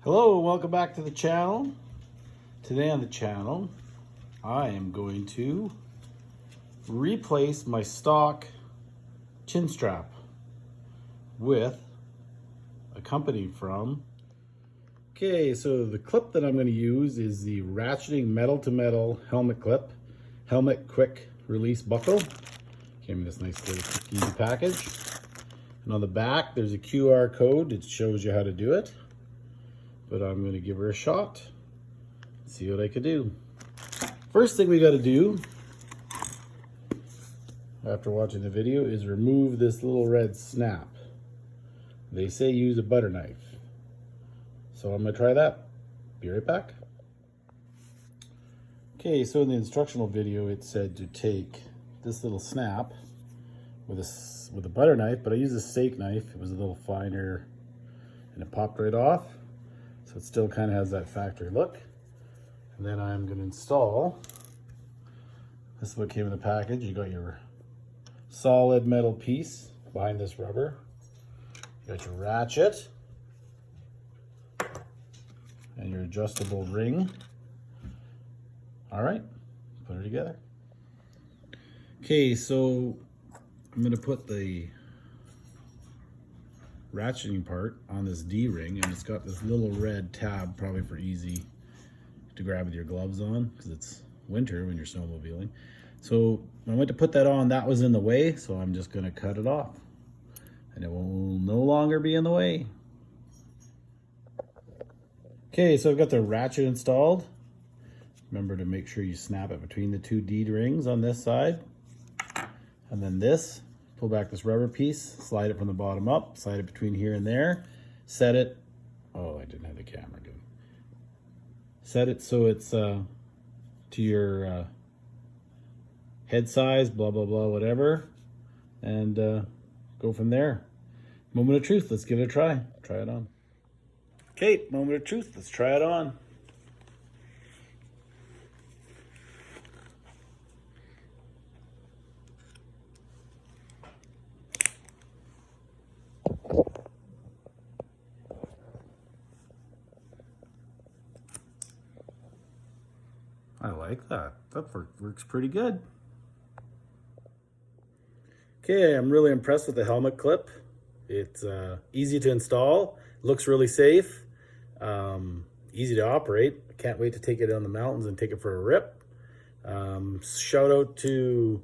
Hello, welcome back to the channel. Today on the channel, I am going to replace my stock chin strap with a company from... Okay, so the clip that I'm going to use is the ratcheting metal to metal helmet clip, Helmut quick release buckle. Came in this nice little easy package. And on the back, there's a QR code that shows you how to do it. But I'm going to give her a shot, see what I can do. First thing we got to do, after watching the video, is remove this little red snap. They say use a butter knife. So I'm going to try that. Be right back. Okay, so in the instructional video it said to take this little snap with a butter knife, but I used a steak knife. It was a little finer and it popped right off. So it still kind of has that factory look. And then I'm going to install, this is what came in the package. You got your solid metal piece behind this rubber. You got your ratchet and your adjustable ring. All right, put it together. Okay, so I'm going to put the ratcheting part on this D-ring, and it's got this little red tab, probably for easy to grab with your gloves on because it's winter when you're snowmobiling. So I went to put that on, that was in the way, so I'm just going to cut it off and it will no longer be in the way. Okay, so I've got the ratchet installed. Remember to make sure you snap it between the two D-rings on this side, and then this. Pull back this rubber piece, slide it from the bottom up, slide it between here and there, set it, oh, I didn't have the camera good. Set it so it's to your head size, blah, blah, blah, whatever, and go from there. Moment of truth, let's give it a try. Try it on. Okay, moment of truth, let's try it on. I like that. That works pretty good. Okay, I'm really impressed with the helmet clip. It's easy to install, looks really safe, easy to operate. I can't wait to take it on the mountains and take it for a rip. Shout out to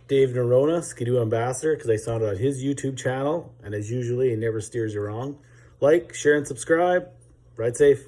Dave Nerona, Skidoo Ambassador, because I saw it on his YouTube channel, and as usually, he never steers you wrong. Like, share, and subscribe. Ride safe.